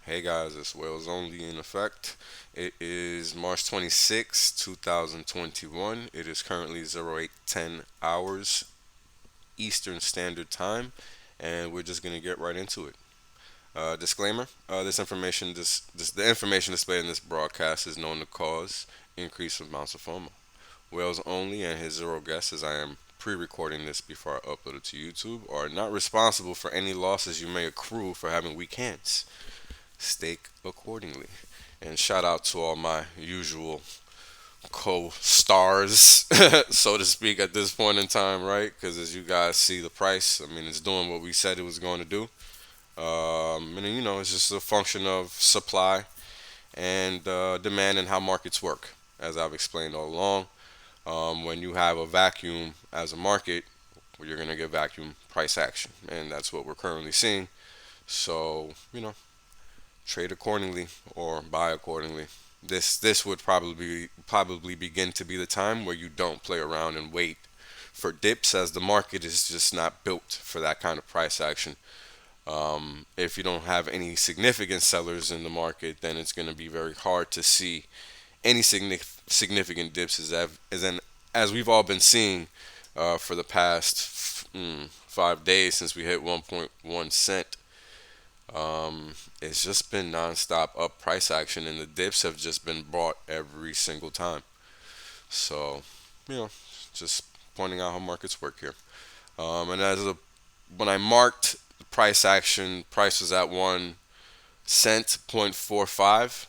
Hey guys, it's Whales Only in effect. It is March 26, 2021. It is currently 0810 hours Eastern Standard Time, and we're just going to get right into it. Disclaimer: the information displayed in this broadcast is known to cause increased amounts of FOMO. Whales Only and his zero guests, as I am pre-recording this before I upload it to YouTube, are not responsible for any losses you may accrue for having weak hands. Stake accordingly. And shout out to all my usual co-stars, so to speak, at this point in time, right? Because as you guys see, the price, I mean, it's doing what we said it was going to do. And it's just a function of supply and demand and how markets work, as I've explained all along. When you have a vacuum as a market, well, you're going to get vacuum price action, and that's what we're currently seeing. So, trade accordingly or buy accordingly. This would probably begin to be the time where you don't play around and wait for dips, as the market is just not built for that kind of price action. If you don't have any significant sellers in the market, then it's going to be very hard to see any significant dips, as we've all been seeing for the past 5 days since we hit 1.1 cent. It's just been nonstop up price action, and the dips have just been bought every single time. So, you know, just pointing out how markets work here. And when I marked the price action, price was at 1 cent, 0.45.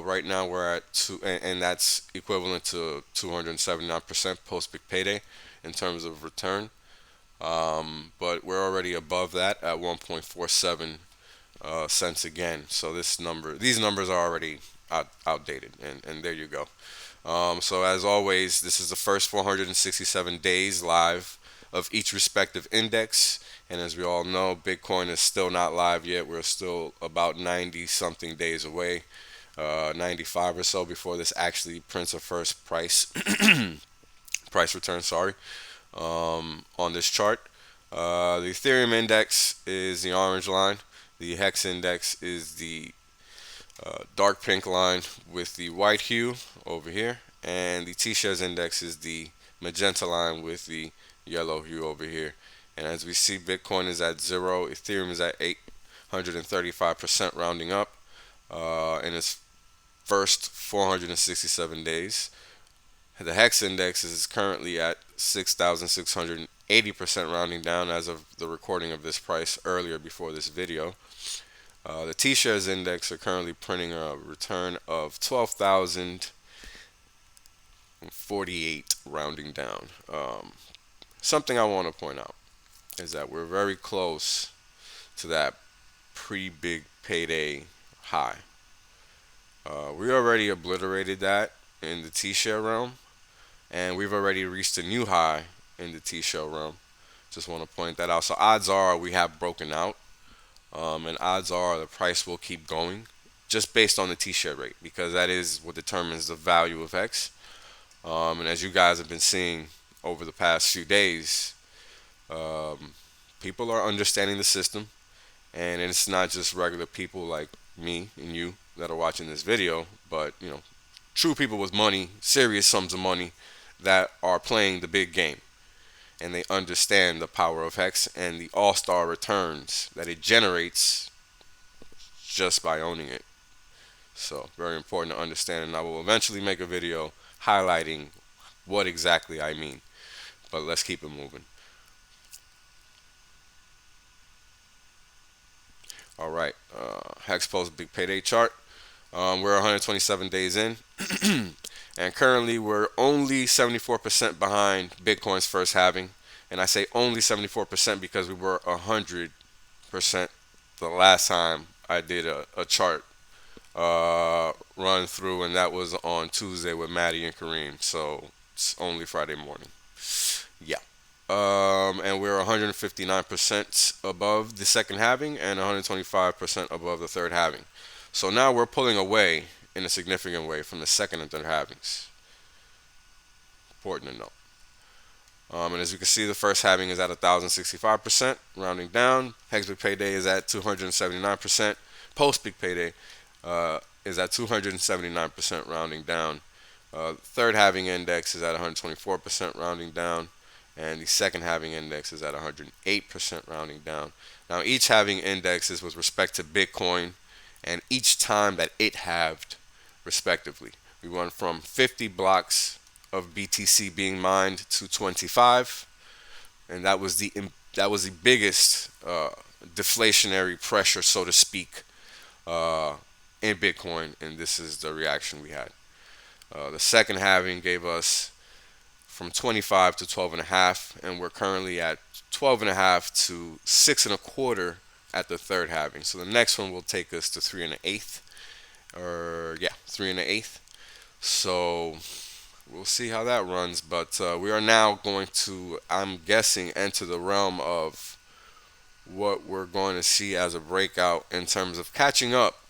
Right now we're at two, and that's equivalent to 279% post big payday in terms of return. But we're already above that at 1.47 cents again. So these numbers are already outdated, and there you go. So as always, this is the first 467 days live of each respective index. And as we all know, Bitcoin is still not live yet. We're still about 90 something days away, 95 or so before this actually prints a first price return. Sorry, on this chart. The Ethereum index is the orange line. The Hex index is the dark pink line with the white hue over here, and the T-shares index is the magenta line with the yellow hue over here. And as we see, Bitcoin is at 0, Ethereum is at 835% rounding up in its first 467 days. The Hex index is currently at 6,680% rounding down as of the recording of this price earlier before this video. The T-shares index are currently printing a return of 12,048 rounding down. Something I want to point out is that we're very close to that pre-big payday high. We already obliterated that in the T-share realm, and we've already reached a new high in the T-share realm. Just want to point that out. So odds are we have broken out, and odds are the price will keep going just based on the T-share rate, because that is what determines the value of X. And as you guys have been seeing over the past few days, people are understanding the system, and it's not just regular people like me and you that are watching this video, but true people with money, serious sums of money, that are playing the big game, and they understand the power of Hex and the all-star returns that it generates just by owning it. So very important to understand, and I will eventually make a video highlighting what exactly I mean. But let's keep it moving. All right, Hex post big payday chart. We're 127 days in, and currently we're only 74% behind Bitcoin's first halving. And I say only 74% because we were 100% the last time I did a chart run through, and that was on Tuesday with Maddie and Kareem. So it's only Friday morning. Yeah. And we're 159% above the second halving and 125% above the third halving. So now we're pulling away in a significant way from the second and third halvings. Important to note. And as you can see, the first halving is at 1,065%, rounding down. Hex Big Payday is at 279%. post big payday, is at 279% rounding down. Third halving index is at 124% rounding down, and the second halving index is at 108% rounding down. Now, each halving index is with respect to Bitcoin, and each time that it halved, respectively. We went from 50 blocks of BTC being mined to 25, and that was the biggest deflationary pressure, so to speak, uh, in Bitcoin, and this is the reaction we had. The second halving gave us from 25 to 12 and a half, and we're currently at 12 and a half to 6 and a quarter at the third halving. So the next one will take us to 3 and an eighth, or yeah, 3 and an eighth. So we'll see how that runs, but we are now going to, I'm guessing, enter the realm of what we're going to see as a breakout in terms of catching up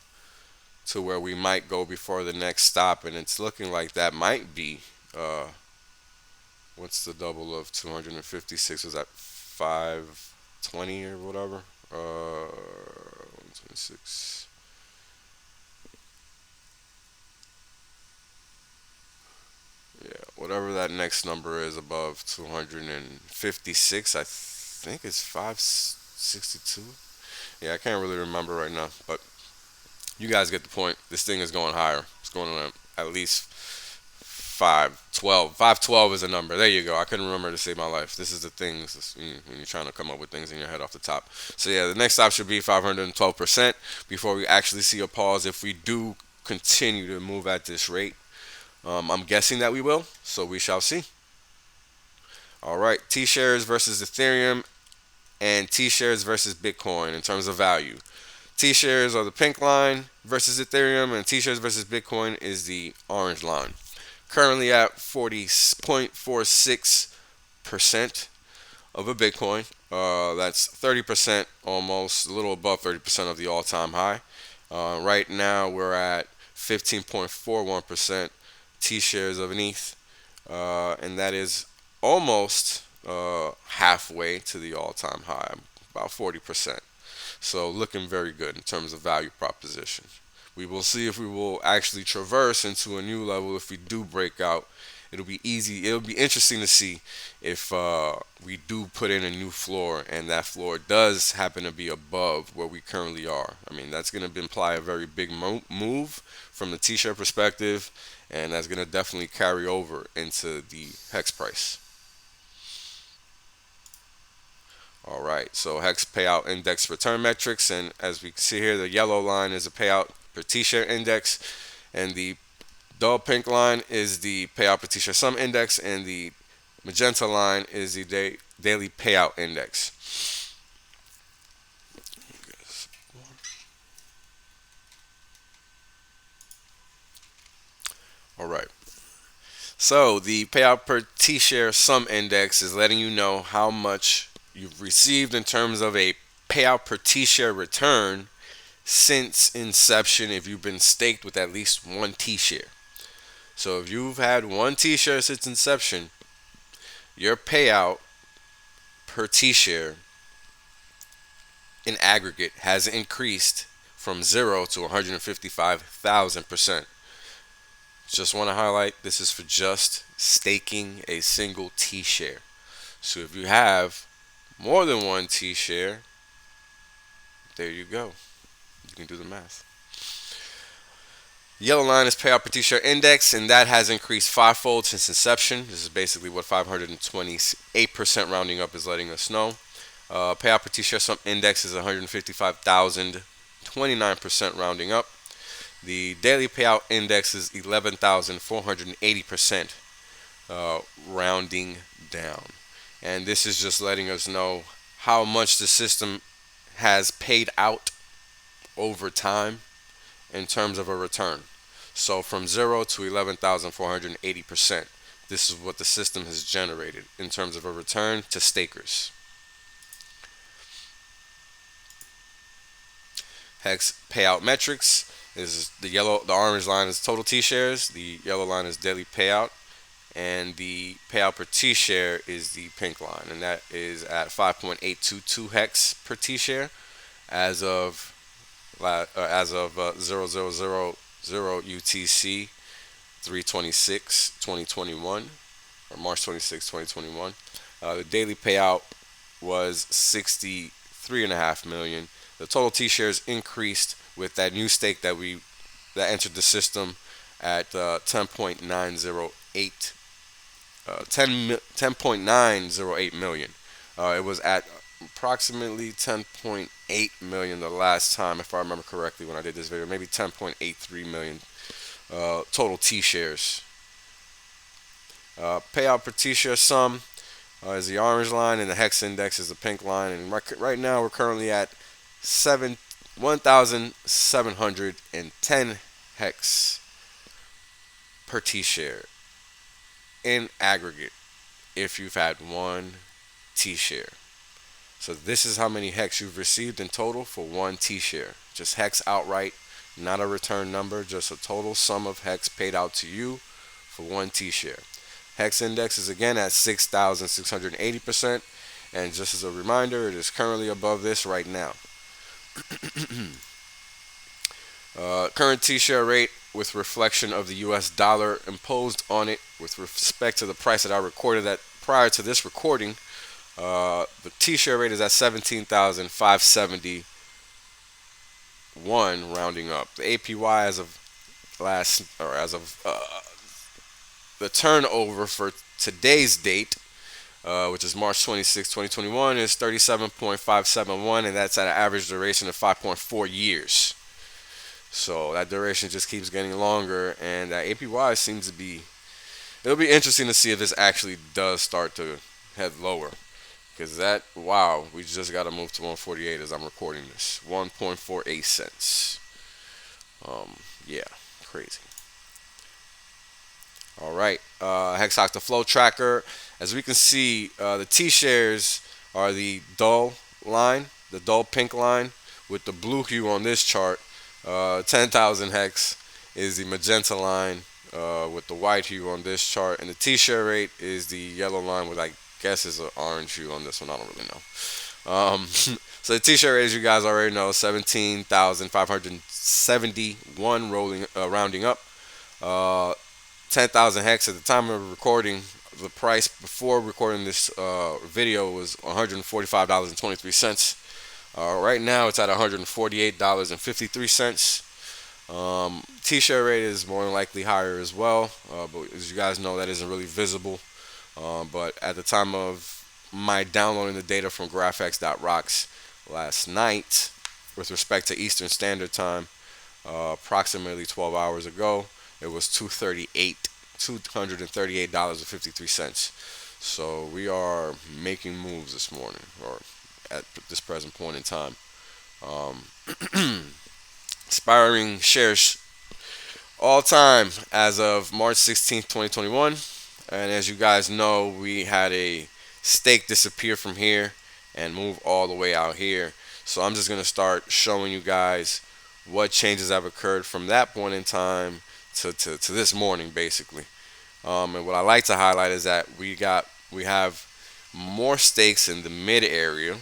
to where we might go before the next stop, and it's looking like that might be what's the double of 256? Was that 520 or whatever? 126. Yeah, whatever that next number is above 256, I think it's 562. Yeah, I can't really remember right now, but you guys get the point. This thing is going higher. It's going on at least 512. 512 is a number. There you go. I couldn't remember to save my life. This is the things when you're trying to come up with things in your head off the top. So yeah, the next stop should be 512% before we actually see a pause. If we do continue to move at this rate, I'm guessing that we will. So we shall see. All right, T-shares versus Ethereum and T-shares versus Bitcoin in terms of value. T-shares are the pink line versus Ethereum, and T-shares versus Bitcoin is the orange line. Currently at 40.46% of a Bitcoin. That's 30%, almost a little above 30% of the all-time high. Right now we're at 15.41% T-shares of an ETH, and that is almost halfway to the all-time high, about 40%. So looking very good in terms of value proposition. We will see if we will actually traverse into a new level. If we do break out, it'll be easy. It'll be interesting to see if we do put in a new floor, and that floor does happen to be above where we currently are. I mean, that's going to imply a very big move from the T-shirt perspective, and that's going to definitely carry over into the hex price. All right, so HEX payout index return metrics, and as we can see here, the yellow line is a payout per T-share index, and the dull pink line is the payout per T-share sum index, and the magenta line is the daily payout index. All right. So the payout per T-share sum index is letting you know how much you've received in terms of a payout per T-share return since inception if you've been staked with at least one T-share. So if you've had one T-share since inception, your payout per T-share in aggregate has increased from 0 to 155,000%. Just want to highlight this is for just staking a single T-share. So if you have more than one T-share, there you go. You can do the math. Yellow line is payout per T-share index, and that has increased fivefold since inception. This is basically what 528% rounding up is letting us know. Payout per T-share sum index is 155,000, 29% rounding up. The daily payout index is 11,480%, rounding down. And this is just letting us know how much the system has paid out over time in terms of a return. So from 0 to 11,480%, this is what the system has generated in terms of a return to stakers. HEX payout metrics is the orange line is total T-shares, the yellow line is daily payout, and the payout per T-share is the pink line, and that is at 5.822 hex per T-share as of as of 0000 UTC 326 2021 or March 26, 2021. The daily payout was 63.5 million. The total T shares increased with that new stake that entered the system at 10.908 million. It was at approximately 10.8 million the last time, if I remember correctly, when I did this video. Maybe 10.83 million total T shares. Payout per T share sum is the orange line, and the hex index is the pink line. And right now we're currently at 1,710 hex per T share in aggregate if you've had one T share. So this is how many hex you've received in total for one T share. Just hex outright, not a return number, just a total sum of hex paid out to you for one T share. Hex index is again at 6,680%, and just as a reminder, it is currently above this right now. Current T-share rate with reflection of the US dollar imposed on it with respect to the price that I recorded at prior to this recording. The T-share rate is at 17,571 rounding up. The APY as of the turnover for today's date, which is March 26, 2021, is 37.571, and that's at an average duration of 5.4 years. So that duration just keeps getting longer, and that APY seems to be. It'll be interesting to see if this actually does start to head lower, because wow, we just got to move to 148 as I'm recording this. 1.48 cents. Yeah, crazy. All right, HEX.LIVE flow tracker. As we can see, the T shares are the dull line, the dull pink line, with the blue hue on this chart. 10,000 hex is the magenta line with the white hue on this chart, and the T share rate is the yellow line with, I guess, is an orange hue on this one. I don't really know. So the T share rate, as you guys already know, 17,571 rounding up. 10,000 hex at the time of recording. The price before recording this video was $145.23. Right now it's at $148.53. T-share rate is more than likely higher as well, but as you guys know, that isn't really visible. But at the time of my downloading the data from GRAPHHEX.ROCKS last night, with respect to Eastern Standard Time, approximately 12 hours ago, it was $238.53. So we are making moves this morning, or at this present point in time. Expiring shares all time as of March 16th, 2021. And as you guys know, we had a stake disappear from here and move all the way out here. So I'm just going to start showing you guys what changes have occurred from that point in time to this morning, basically. And what I like to highlight is that we have more stakes in the mid area.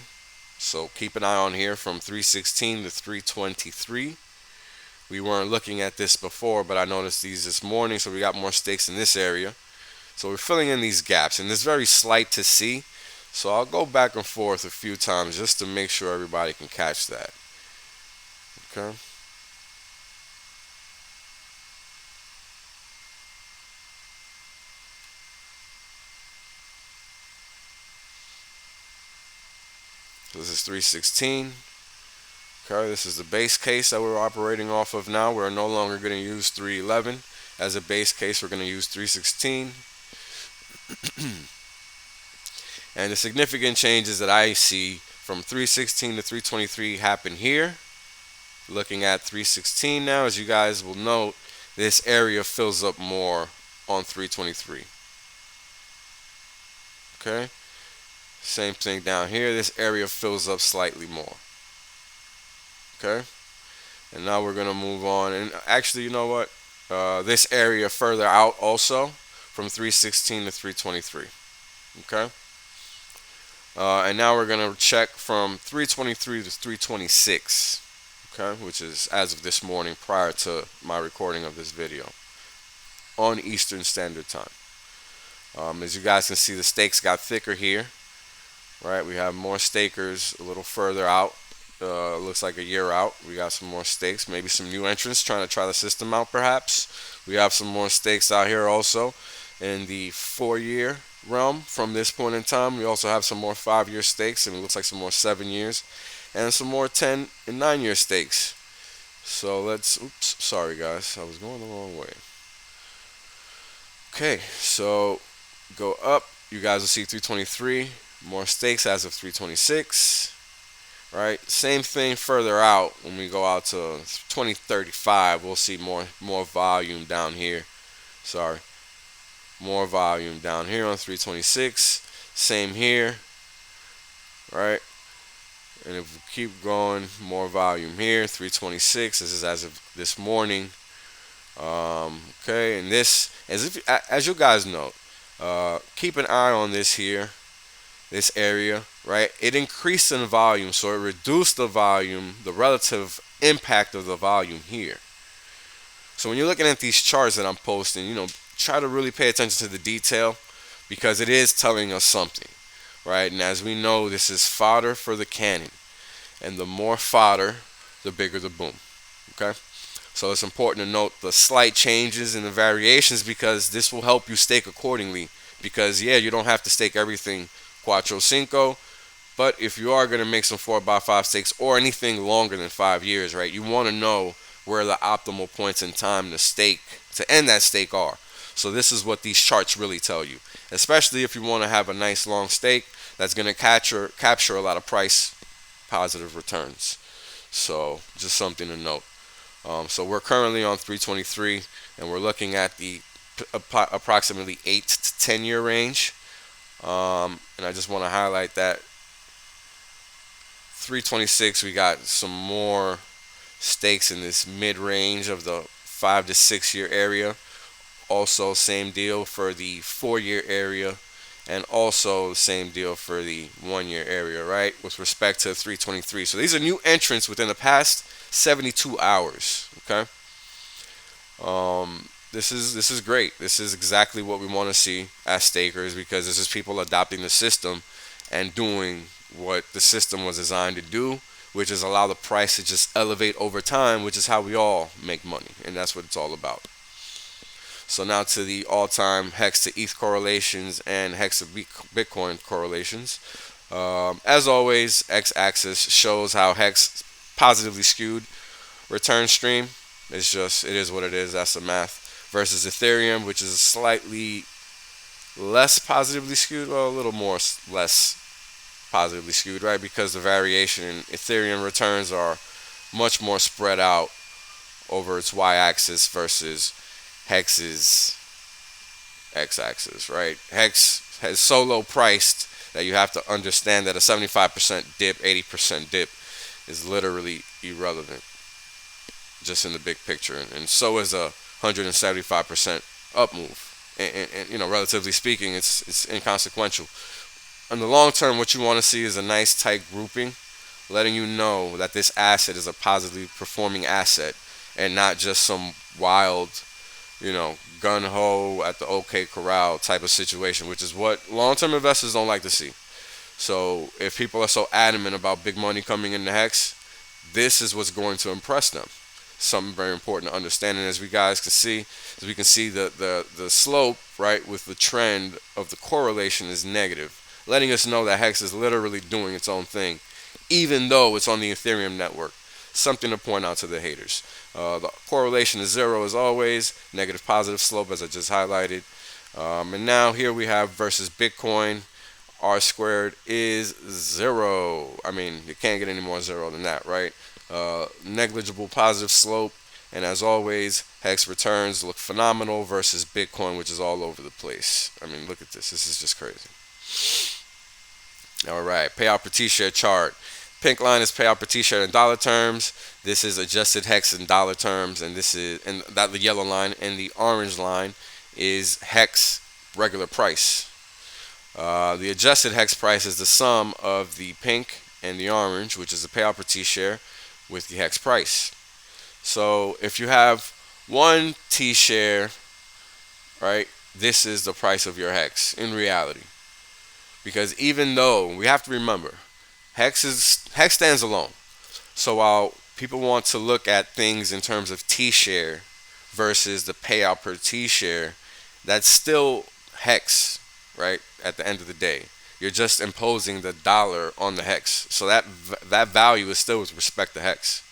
So keep an eye on here from 316 to 323. We weren't looking at this before, but I noticed these this morning, so we got more stakes in this area. So we're filling in these gaps, and it's very slight to see. So I'll go back and forth a few times just to make sure everybody can catch that. Okay. So this is 316. Okay, this is the base case that we're operating off of now. We're no longer going to use 311 as a base case. We're going to use 316. And the significant changes that I see from 316 to 323 happen here. Looking at 316 now, as you guys will note, this area fills up more on 323. Okay. Same thing down here. This area fills up slightly more. Okay. And now we're going to move on. And actually, you know what? This area further out also from 316 to 323. Okay. And now we're going to check from 323 to 326. okay, which is as of this morning prior to my recording of this video on Eastern Standard Time. As you guys can see, the stakes got thicker here, right? We have more stakers a little further out. Looks like a year out. We got some more stakes, maybe some new entrants trying to try the system out, perhaps. We have some more stakes out here also in the 4-year realm from this point in time. We also have some more 5-year stakes, and it looks like some more 7 years, and some more 10 and 9-year stakes. So let's, oops, sorry guys, I was going the wrong way. Okay, so go up, you guys will see 323, more stakes as of 326, right? Same thing further out. When we go out to 2035, we'll see more volume down here. Sorry, more volume down here on 326. Same here, right? And if we keep going, more volume here, 326. This is as of this morning. Okay, and this, as you guys know, keep an eye on this here, this area, right? It increased in volume, so it reduced the volume, the relative impact of the volume here. So when you're looking at these charts that I'm posting, try to really pay attention to the detail, because it is telling us something, right? And as we know, this is fodder for the cannon, and the more fodder, the bigger the boom. Okay, so it's important to note the slight changes and the variations, because this will help you stake accordingly. Because yeah, you don't have to stake everything cuatro cinco, but if you are going to make some 4x5 stakes or anything longer than 5 years, right, you want to know where the optimal points in time to end that stake are. So this is what these charts really tell you, especially if you want to have a nice long stake that's going to capture a lot of price positive returns. So just something to note. So we're currently on 323, and we're looking at the approximately 8 to 10 year range. And I just want to highlight that 326, we got some more stakes in this mid range of the 5 to 6 year area. Also same deal for the 4-year area, and also the same deal for the 1-year area, right, with respect to 323. So these are new entrants within the past 72 hours. Okay, this is great. This is exactly what we want to see as stakers, because this is people adopting the system and doing what the system was designed to do, which is allow the price to just elevate over time, which is how we all make money, and that's what it's all about. So now to the all-time HEX to ETH correlations and HEX to Bitcoin correlations. As always, x-axis shows how HEX positively skewed return stream. It is what it is. That's the math. Versus Ethereum, which is slightly less positively skewed, well, a little more less positively skewed, right? Because the variation in Ethereum returns are much more spread out over its y-axis versus HEX's x-axis, right? HEX has so low priced that you have to understand that a 75% dip, 80% dip is literally irrelevant just in the big picture, and so is a 175% up move, and relatively speaking, it's inconsequential. In the long term, what you want to see is a nice tight grouping, letting you know that this asset is a positively performing asset and not just some wild, gun-ho at the OK Corral type of situation, which is what long-term investors don't like to see. So if people are so adamant about big money coming into HEX, this is what's going to impress them. Something very important to understand. And as we can see the slope, right, with the trend of the correlation is negative, letting us know that HEX is literally doing its own thing, even though it's on the Ethereum network. Something to point out to the haters. The correlation is 0 as always, negative positive slope as I just highlighted. And now here we have versus Bitcoin. R squared is 0. I mean, you can't get any more 0 than that, right? Negligible positive slope. And as always, HEX returns look phenomenal versus Bitcoin, which is all over the place. I mean, look at this. This is just crazy. All right, payout per T-share chart. Pink line is payout per T-shirt in dollar terms. This is adjusted HEX in dollar terms, and the yellow line, and the orange line is HEX regular price. The adjusted HEX price is the sum of the pink and the orange, which is the payout per T-share, with the HEX price. So if you have one T share, right, this is the price of your HEX in reality. Because even though we have to remember, HEX stands alone. So while people want to look at things in terms of T share versus the payout per T share, that's still HEX, right? At the end of the day, you're just imposing the dollar on the HEX. So that value is still with respect to HEX,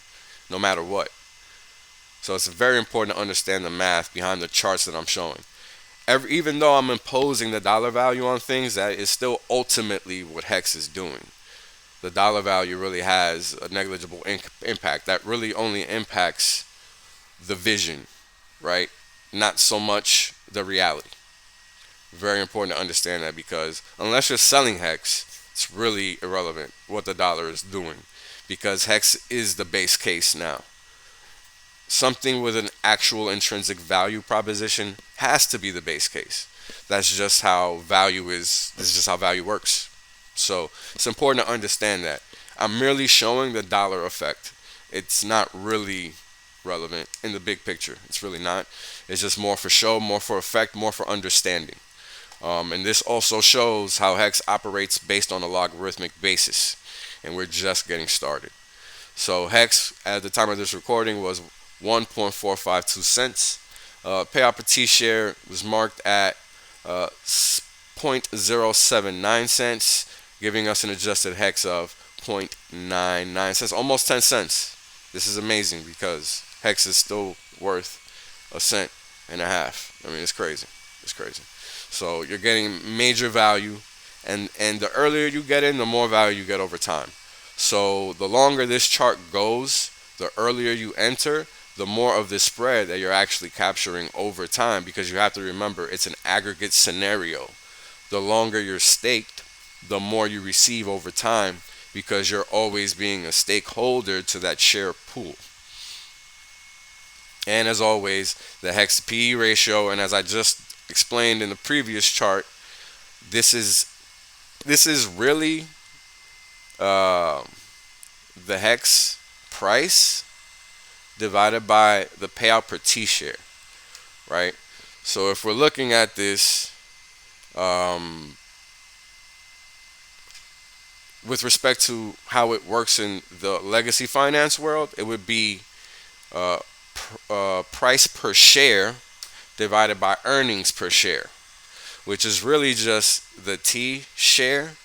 no matter what. So it's very important to understand the math behind the charts that I'm showing. Even though I'm imposing the dollar value on things, that is still ultimately what HEX is doing. The dollar value really has a negligible impact. That really only impacts the vision, right? Not so much the reality. Very important to understand that, because unless you're selling HEX, it's really irrelevant what the dollar is doing, because HEX is the base case now. Something with an actual intrinsic value proposition has to be the base case. That's just how value is. This is just how value works. So it's important to understand that. I'm merely showing the dollar effect. It's not really relevant in the big picture. It's really not. It's just more for show, more for effect, more for understanding. And this also shows how HEX operates based on a logarithmic basis. And we're just getting started. So HEX at the time of this recording was 1.452 cents. Payout per T share was marked at 0.079 cents, giving us an adjusted HEX of 0.99 cents, almost 10 cents. This is amazing because HEX is still worth a cent and a half. I mean, it's crazy. It's crazy. So you're getting major value, and the earlier you get in, the more value you get over time. So the longer this chart goes, the earlier you enter, the more of this spread that you're actually capturing over time, because you have to remember it's an aggregate scenario. The longer you're staked, the more you receive over time, because you're always being a stakeholder to that share pool. And as always, the HEX PE ratio, and as I just explained in the previous chart, this is really the HEX price divided by the payout per T share, right? So if we're looking at this with respect to how it works in the legacy finance world, it would be price per share divided by earnings per share, which is really just the T share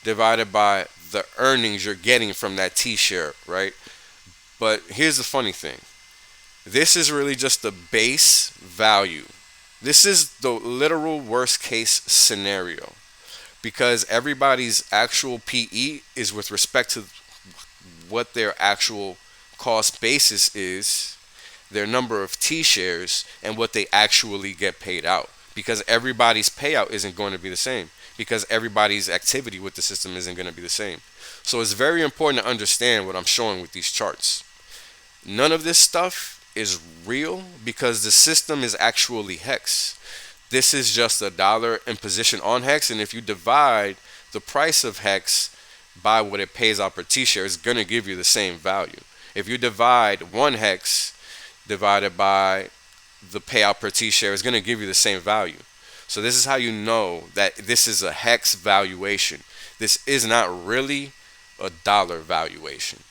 divided by the earnings you're getting from that T share, right? But here's the funny thing. This is really just the base value. This is the literal worst case scenario, because everybody's actual PE is with respect to what their actual cost basis is, their number of T shares, and what they actually get paid out. Because everybody's payout isn't going to be the same, because everybody's activity with the system isn't going to be the same. So it's very important to understand what I'm showing with these charts. None of this stuff is real because the system is actually HEX. This is just a dollar imposition on HEX, and if you divide the price of HEX by what it pays out per T share, it's going to give you the same value. If you divide one HEX divided by the payout per T share, it's going to give you the same value. So this is how you know that this is a HEX valuation. This is not really a dollar valuation.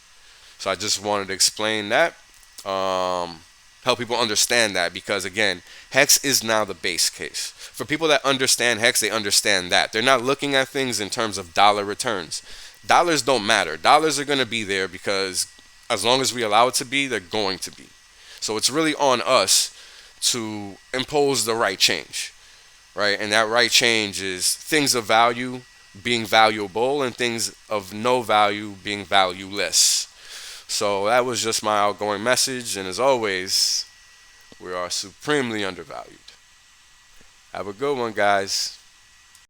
So I just wanted to explain that, help people understand that, because again, HEX is now the base case. For people that understand HEX, they understand that. They're not looking at things in terms of dollar returns. Dollars don't matter. Dollars are going to be there because as long as we allow it to be, they're going to be. So it's really on us to impose the right change, right? And that right change is things of value being valuable and things of no value being valueless. So that was just my outgoing message, and as always, we are supremely undervalued. Have a good one, guys.